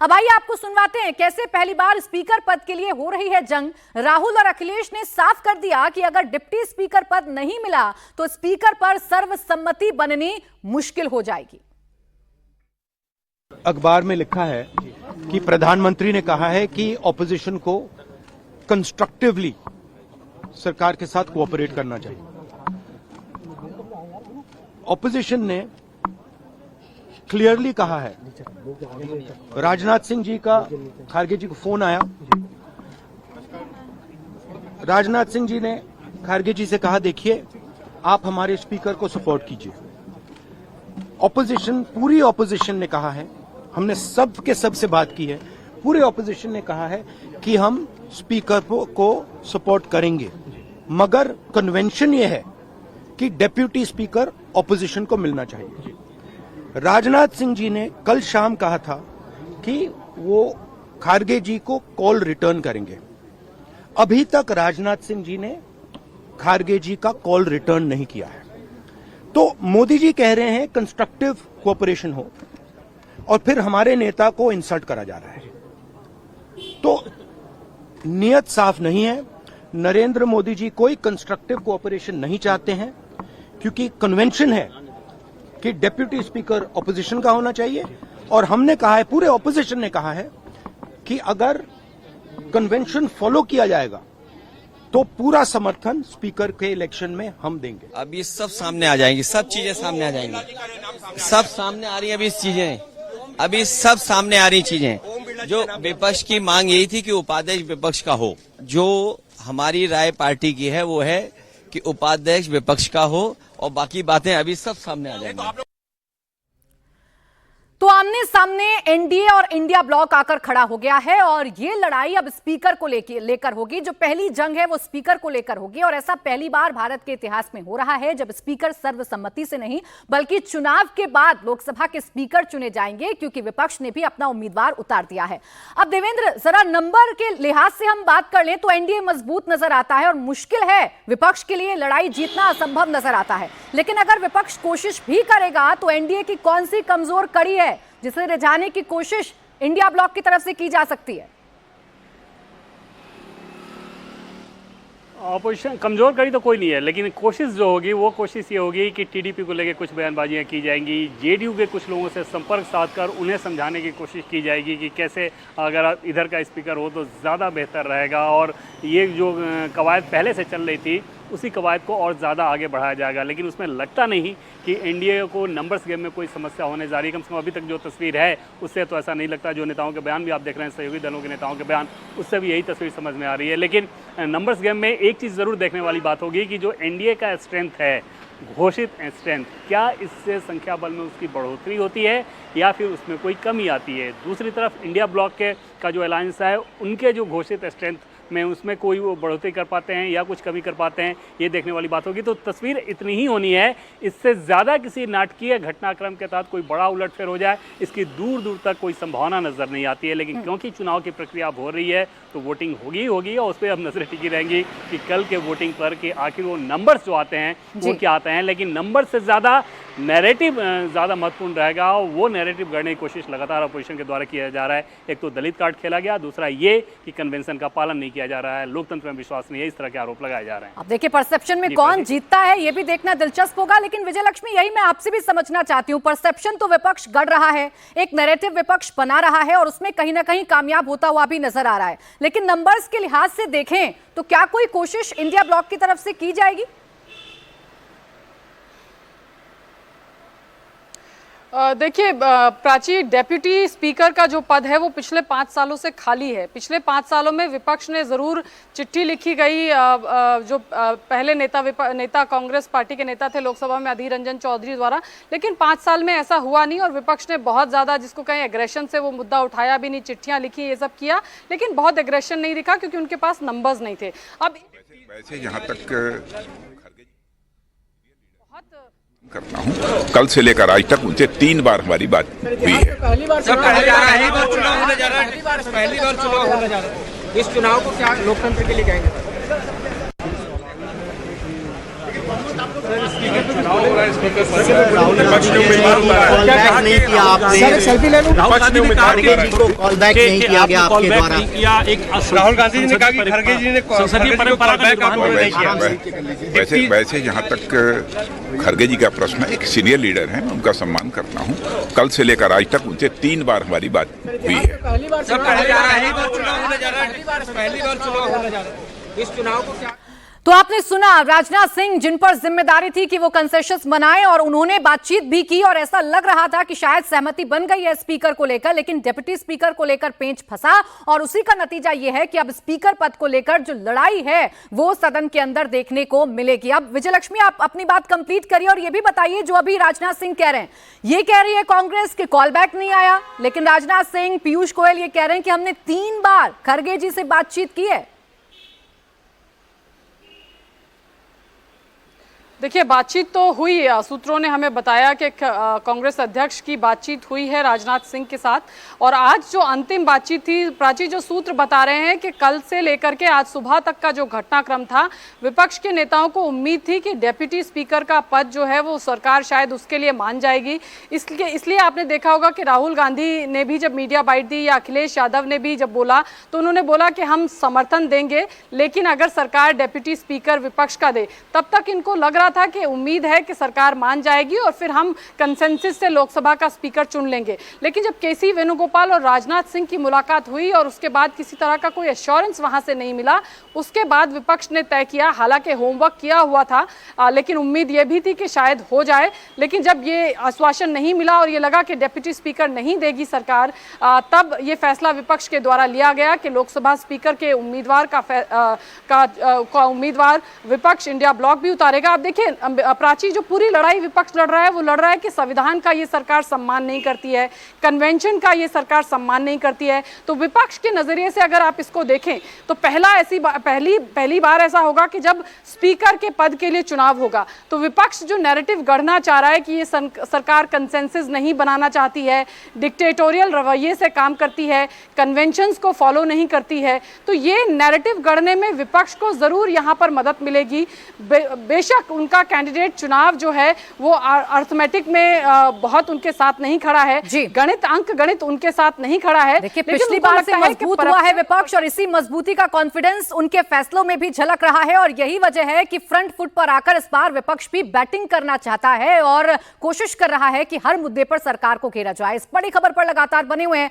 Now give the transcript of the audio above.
अब आइए आपको सुनवाते हैं कैसे पहली बार स्पीकर पद के लिए हो रही है जंग। राहुल और अखिलेश ने साफ कर दिया कि अगर डिप्टी स्पीकर पद नहीं मिला तो स्पीकर पर सर्वसम्मति बननी मुश्किल हो जाएगी। अखबार में लिखा है कि प्रधानमंत्री ने कहा है कि ऑपोजिशन को कंस्ट्रक्टिवली सरकार के साथ कोऑपरेट करना चाहिए। ऑपोजिशन ने क्लियरली कहा है, राजनाथ सिंह जी का खारगे जी को फोन आया, राजनाथ सिंह जी ने खारगे जी से कहा देखिए आप हमारे स्पीकर को सपोर्ट कीजिए। ऑपोजिशन, पूरी ऑपोजिशन ने कहा है, हमने सब के सब से बात की है, पूरे ऑपोजिशन ने कहा है कि हम स्पीकर को सपोर्ट करेंगे, मगर कन्वेंशन ये है कि डेप्यूटी स्पीकर ऑपोजिशन को मिलना चाहिए। राजनाथ सिंह जी ने कल शाम कहा था कि वो खारगे जी को कॉल रिटर्न करेंगे। अभी तक राजनाथ सिंह जी ने खारगे जी का कॉल रिटर्न नहीं किया है। तो मोदी जी कह रहे हैं कंस्ट्रक्टिव कोऑपरेशन हो और फिर हमारे नेता को इंसल्ट करा जा रहा है। तो नियत साफ नहीं है। नरेंद्र मोदी जी कोई कंस्ट्रक्टिव कोऑपरेशन नहीं चाहते हैं, क्योंकि कन्वेंशन है कि डेप्यूटी स्पीकर ऑपोजिशन का होना चाहिए। और हमने कहा है, पूरे ऑपोजिशन ने कहा है कि अगर कन्वेंशन फॉलो किया जाएगा तो पूरा समर्थन स्पीकर के इलेक्शन में हम देंगे। अब ये सब सामने आ जाएंगी, सब चीजें सामने आ जाएंगी, सब सामने आ रही है अभी चीजें, अभी सब सामने आ रही चीजें। जो विपक्ष की मांग यही थी कि उपाध्यक्ष विपक्ष का हो। जो हमारी राय पार्टी की है वो है कि उपाध्यक्ष विपक्ष का हो और बाकी बातें अभी सब सामने आ जाएंगी। तो आमने सामने एनडीए और इंडिया ब्लॉक आकर खड़ा हो गया है और ये लड़ाई अब स्पीकर को लेकर होगी। जो पहली जंग है वो स्पीकर को लेकर होगी और ऐसा पहली बार भारत के इतिहास में हो रहा है जब स्पीकर सर्वसम्मति से नहीं बल्कि चुनाव के बाद लोकसभा के स्पीकर चुने जाएंगे, क्योंकि विपक्ष ने भी अपना उम्मीदवार उतार दिया है। अब देवेंद्र, जरा नंबर के लिहाज से हम बात कर लें तो एनडीए मजबूत नजर आता है और मुश्किल है, विपक्ष के लिए लड़ाई जीतना असंभव नजर आता है। लेकिन अगर विपक्ष कोशिश भी करेगा तो एनडीए की कौन सी कमजोर कड़ी है जिसे रिझाने की कोशिश इंडिया ब्लॉक की तरफ से की जा सकती है? ऑपोजिशन कमजोर कड़ी तो कोई नहीं है, लेकिन कोशिश जो होगी वो कोशिश ये होगी कि टीडीपी को लेकर कुछ बयानबाजियां की जाएंगी, जेडीयू के कुछ लोगों से संपर्क साधकर उन्हें समझाने की कोशिश की जाएगी कि कैसे अगर आप इधर का स्पीकर हो तो ज़्यादा बेहतर रहेगा। और ये जो कवायद पहले से चल रही थी उसी कवायद को और ज़्यादा आगे बढ़ाया जाएगा। लेकिन उसमें लगता नहीं कि एनडीए को नंबर्स गेम में कोई समस्या होने जा रही है। कम से कम अभी तक जो तस्वीर है उससे तो ऐसा नहीं लगता। जो नेताओं के बयान भी आप देख रहे हैं, सहयोगी दलों के नेताओं के बयान, उससे भी यही तस्वीर समझ में आ रही है। लेकिन नंबर्स गेम में एक चीज़ ज़रूर देखने वाली बात होगी कि जो एनडीए का स्ट्रेंथ है, घोषित स्ट्रेंथ, क्या इससे संख्या बल में उसकी बढ़ोतरी होती है या फिर उसमें कोई कमी आती है। दूसरी तरफ इंडिया ब्लॉक का जो अलायंस है, उनके जो घोषित स्ट्रेंथ में उसमें कोई वो बढ़ोतरी कर पाते हैं या कुछ कमी कर पाते हैं, ये देखने वाली बात होगी। तो तस्वीर इतनी ही होनी है, इससे ज़्यादा किसी नाटकीय घटनाक्रम के तहत कोई बड़ा उलटफेर हो जाए इसकी दूर दूर तक कोई संभावना नजर नहीं आती है। लेकिन क्योंकि चुनाव की प्रक्रिया अब हो रही है तो वोटिंग होगी और उस पर अब नजरें टिकी रहेंगी कि कल के वोटिंग पर कि आखिर वो नंबर्स जो आते हैं वो क्या आते हैं। लेकिन नंबर से ज़्यादा नैरेटिव ज़्यादा महत्वपूर्ण रहेगा। वो नैरेटिव गढ़ने की कोशिश लगातार अपोजिशन के द्वारा किया जा रहा है। एक तो दलित कार्ड खेला गया, दूसरा ये कि कन्वेंशन का पालन नहीं किया जा रहा है, लोकतंत्र में विश्वास नहीं है, इस तरह के आरोप लगाए जा रहे हैं। अब देखिए परसेप्शन में कौन जीतता है ये भी देखना दिलचस्प होगा। लेकिन विजय लक्ष्मी, यही मैं आपसे भी समझना चाहती हूँ, परसेप्शन तो विपक्ष गढ़ रहा है, एक नैरेटिव विपक्ष बना रहा है और उसमें कहीं ना कहीं कामयाब होता हुआ भी नजर आ रहा है। लेकिन नंबर्स के लिहाज से देखें तो क्या कोई कोशिश इंडिया ब्लॉक की तरफ से की जाएगी? देखिए प्राची, डेप्यूटी स्पीकर का जो पद है वो पिछले 5 सालों से खाली है। पिछले 5 सालों में विपक्ष ने जरूर चिट्ठी लिखी गई, जो पहले नेता कांग्रेस पार्टी के नेता थे लोकसभा में अधीर रंजन चौधरी द्वारा, लेकिन 5 साल में ऐसा हुआ नहीं और विपक्ष ने बहुत ज्यादा, जिसको कहें एग्रेशन से, वो मुद्दा उठाया भी नहीं, चिट्ठियां लिखी, ये सब किया, लेकिन बहुत एग्रेशन नहीं दिखा क्योंकि उनके पास नंबर्स नहीं थे। अब वैसे जहाँ तक करता हूँ, कल से लेकर आज तक उनसे 3 बार हमारी बात हुई है। पहली बार चुनाव होने जा रहा है। इस चुनाव को क्या लोकतंत्र के लिए कहेंगे? नहीं किया आपने, सेल्फी ले लो। राहुल गांधी ने कहा को कॉल बैक नहीं किया गया आपके द्वारा। राहुल गांधी जी ने कहा कि खड़गे जी ने संसदीय परंपरा का निर्वहन नहीं किया। वैसे जहाँ तक खड़गे जी का प्रश्न है, एक सीनियर लीडर है, मैं उनका सम्मान करता हूँ। कल से लेकर आज तक उनसे 3 बार हमारी बात हुई है। पहली बार चुनाव होने जा रहा है। इस चुनाव को क्या तो आपने सुना राजनाथ सिंह, जिन पर जिम्मेदारी थी कि वो कंसेशंस बनाएं, और उन्होंने बातचीत भी की और ऐसा लग रहा था कि शायद सहमति बन गई है स्पीकर को लेकर, लेकिन डिप्टी स्पीकर को लेकर पेंच फंसा और उसी का नतीजा ये है कि अब स्पीकर पद को लेकर जो लड़ाई है वो सदन के अंदर देखने को मिलेगी। अब विजयलक्ष्मी, आप अपनी बात कंप्लीट करिए और ये भी बताइए जो अभी राजनाथ सिंह कह रहे हैं, ये कह रही है कांग्रेस के कॉल बैक नहीं आया, लेकिन राजनाथ सिंह, पीयूष गोयल ये कह रहे हैं कि हमने 3 बार खड़गे जी से बातचीत की है। देखिए, बातचीत तो हुई, सूत्रों ने हमें बताया कि कांग्रेस अध्यक्ष की बातचीत हुई है राजनाथ सिंह के साथ, और आज जो अंतिम बातचीत थी, प्राची, जो सूत्र बता रहे हैं कि कल से लेकर के आज सुबह तक का जो घटनाक्रम था, विपक्ष के नेताओं को उम्मीद थी कि डेप्यूटी स्पीकर का पद जो है वो सरकार शायद उसके लिए मान जाएगी। इसलिए आपने देखा होगा कि राहुल गांधी ने भी जब मीडिया बाइट दी या अखिलेश यादव ने भी जब बोला तो उन्होंने बोला कि हम समर्थन देंगे, लेकिन अगर सरकार डेप्यूटी स्पीकर विपक्ष का दे। तब तक इनको लग रहा था कि उम्मीद है कि सरकार मान जाएगी और फिर हम कंसेंसस से लोकसभा का स्पीकर चुन लेंगे। लेकिन जब केसी वेणुगोपाल और राजनाथ सिंह की मुलाकात हुई और उसके बाद किसी तरह का कोई एश्योरेंस वहां से नहीं मिला, उसके बाद विपक्ष ने तय किया, हालांकि होमवर्क किया हुआ था, लेकिन उम्मीद यह भी थी कि शायद हो जाए, लेकिन जब ये आश्वासन नहीं मिला और ये लगा कि डिप्टी स्पीकर नहीं देगी सरकार, तब ये फैसला विपक्ष के द्वारा लिया गया कि लोकसभा स्पीकर के उम्मीदवार का उम्मीदवार विपक्ष इंडिया ब्लॉक भी उतारेगा। अब देखिए प्राची, जो पूरी लड़ाई विपक्ष लड़ रहा है वो लड़ रहा है कि संविधान का ये सरकार सम्मान नहीं करती है, कन्वेंशन का ये सरकार सम्मान नहीं करती है। तो विपक्ष के नजरिए से अगर आप इसको देखें तो पहली बार ऐसा होगा कि जब स्पीकर के पद के लिए चुनाव होगा तो विपक्ष जो नैरेटिव गढ़ना चाह रहा है कि ये सरकार कंसेंसस नहीं बनाना चाहती है, डिक्टेटोरियल रवैये से काम करती है, कन्वेंशंस को फॉलो नहीं करती है, तो ये नैरेटिव गढ़ने में विपक्ष को जरूर यहाँ पर मदद मिलेगी। बेशक उनका कैंडिडेट चुनाव जो है वो अर्थमेटिक में बहुत उनके साथ नहीं खड़ा है, गणित उनके साथ नहीं खड़ा है। देखिए, पिछली बार से मजबूत हुआ है विपक्ष और इसी मजबूती का कॉन्फिडेंस उनके फैसलों में भी झलक रहा है, और यही वजह है कि फ्रंट फुट पर आकर इस बार विपक्ष भी बैटिंग करना चाहता है और कोशिश कर रहा है कि हर मुद्दे पर सरकार को घेरा जाए। इस बड़ी खबर पर लगातार बने हुए हैं।